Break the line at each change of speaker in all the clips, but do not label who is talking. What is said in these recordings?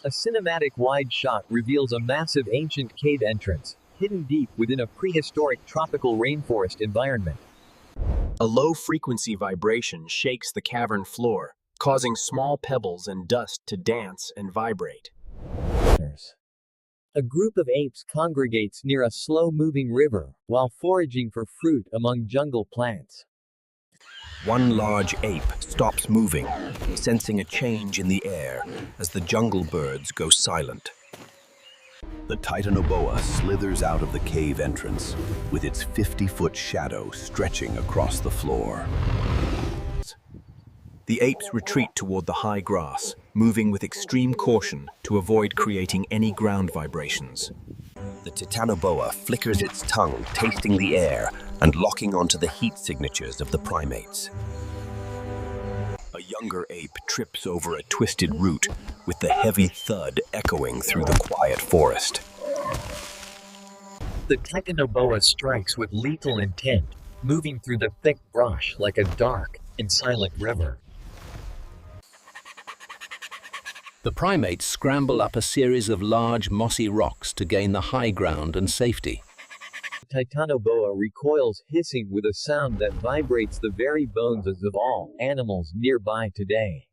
A cinematic wide shot reveals a massive ancient cave entrance, hidden deep within a prehistoric tropical rainforest environment.
A low-frequency vibration shakes the cavern floor, causing small pebbles and dust to dance and vibrate.
A group of apes congregates near a slow-moving river, while foraging for fruit among jungle plants.
One large ape stops moving, sensing a change in the air as the jungle birds go silent. The Titanoboa slithers out of the cave entrance, with its 50-foot shadow stretching across the floor. The apes retreat toward the high grass, moving with extreme caution to avoid creating any ground vibrations. The Titanoboa flickers its tongue, tasting the air and locking onto the heat signatures of the primates. A younger ape trips over a twisted root, with the heavy thud echoing through the quiet forest.
The Titanoboa strikes with lethal intent, moving through the thick brush like a dark and silent river.
The primates scramble up a series of large mossy rocks to gain the high ground and safety.
The Titanoboa recoils, hissing with a sound that vibrates the very bones of all animals nearby today.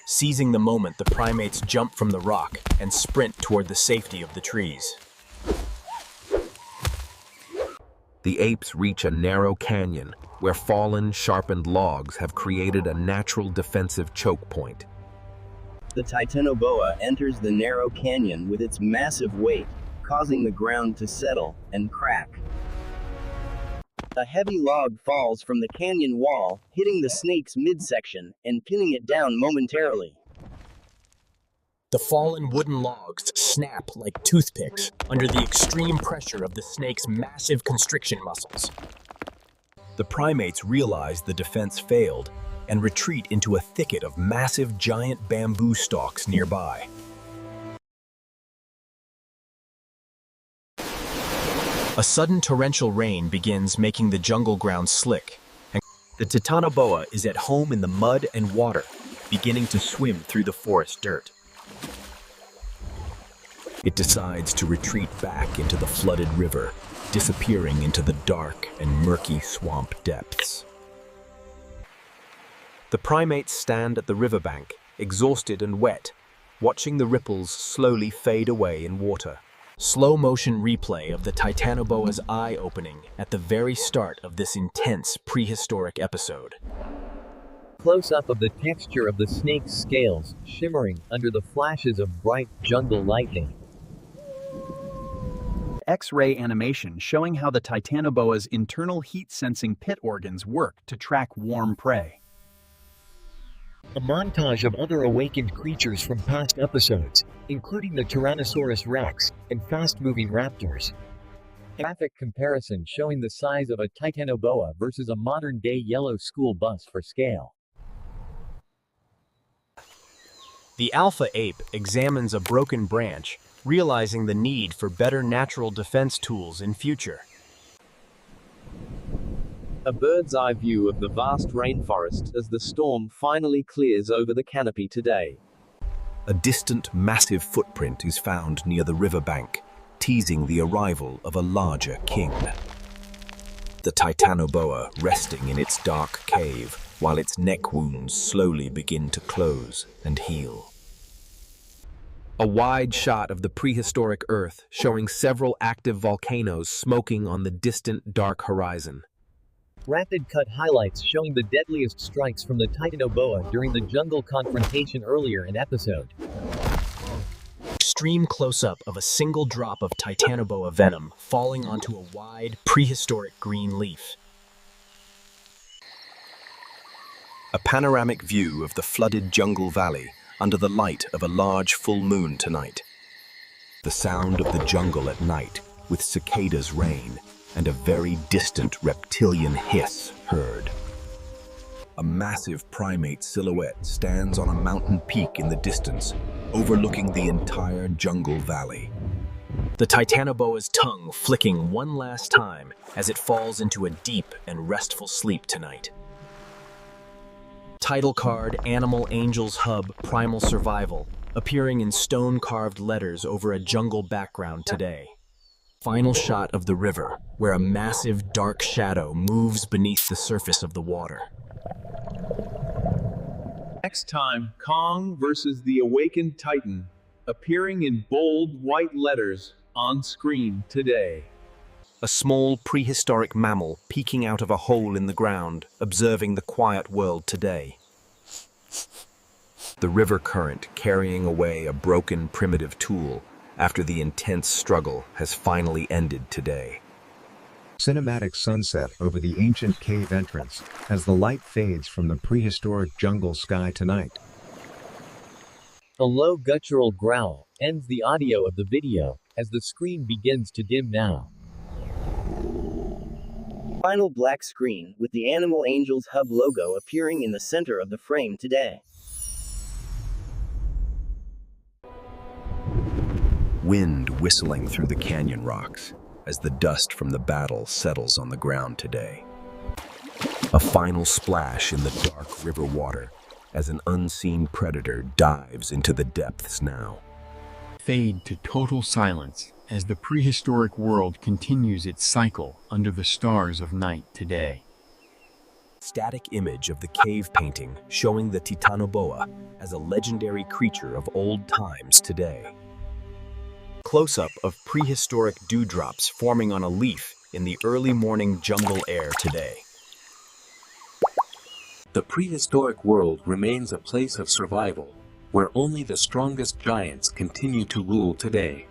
Seizing the moment, the primates jump from the rock and sprint toward the safety of the trees.
The apes reach a narrow canyon where fallen, sharpened logs have created a natural defensive choke point.
The Titanoboa enters the narrow canyon with its massive weight, causing the ground to settle and crack. A heavy log falls from the canyon wall, hitting the snake's midsection and pinning it down momentarily.
The fallen wooden logs snap like toothpicks under the extreme pressure of the snake's massive constriction muscles.
The primates realize the defense failed and retreat into a thicket of massive giant bamboo stalks nearby.
A sudden torrential rain begins, making the jungle ground slick. And the Titanoboa is at home in the mud and water, beginning to swim through the forest dirt.
It decides to retreat back into the flooded river, disappearing into the dark and murky swamp depths.
The primates stand at the riverbank, exhausted and wet, watching the ripples slowly fade away in water. Slow-motion replay of the Titanoboa's eye opening at the very start of this intense prehistoric episode.
Close-up of the texture of the snake's scales, shimmering under the flashes of bright jungle lightning.
X-ray animation showing how the Titanoboa's internal heat-sensing pit organs work to track warm prey.
A montage of other awakened creatures from past episodes, including the Tyrannosaurus rex and fast-moving raptors. Graphic comparison showing the size of a Titanoboa versus a modern-day yellow school bus for scale.
The alpha ape examines a broken branch, realizing the need for better natural defense tools in future.
A bird's-eye view of the vast rainforest as the storm finally clears over the canopy today.
A distant, massive footprint is found near the riverbank, teasing the arrival of a larger king. The Titanoboa resting in its dark cave, while its neck wounds slowly begin to close and heal.
A wide shot of the prehistoric Earth showing several active volcanoes smoking on the distant dark horizon.
Rapid cut highlights showing the deadliest strikes from the Titanoboa during the jungle confrontation earlier in episode.
Extreme close-up of a single drop of Titanoboa venom falling onto a wide, prehistoric green leaf.
A panoramic view of the flooded jungle valley under the light of a large full moon tonight. The sound of the jungle at night, with cicadas' rain, and a very distant reptilian hiss heard. A massive primate silhouette stands on a mountain peak in the distance, overlooking the entire jungle valley.
The Titanoboa's tongue flicking one last time as it falls into a deep and restful sleep tonight. Title card, Animal Angels Hub, Primal Survival, appearing in stone-carved letters over a jungle background today. Final shot of the river, where a massive dark shadow moves beneath the surface of the water.
Next time, Kong versus the Awakened Titan, appearing in bold white letters on screen today.
A small prehistoric mammal peeking out of a hole in the ground, observing the quiet world today. The river current carrying away a broken primitive tool after the intense struggle has finally ended today.
Cinematic sunset over the ancient cave entrance as the light fades from the prehistoric jungle sky tonight.
A low guttural growl ends the audio of the video as the screen begins to dim now.
Final black screen with the Animal Angels Hub logo appearing in the center of the frame today.
Wind whistling through the canyon rocks as the dust from the battle settles on the ground today. A final splash in the dark river water as an unseen predator dives into the depths now.
Fade to total silence as the prehistoric world continues its cycle under the stars of night today.
Static image of the cave painting showing the Titanoboa as a legendary creature of old times today. Close-up of prehistoric dewdrops forming on a leaf in the early morning jungle air today.
The prehistoric world remains a place of survival, where only the strongest giants continue to rule today.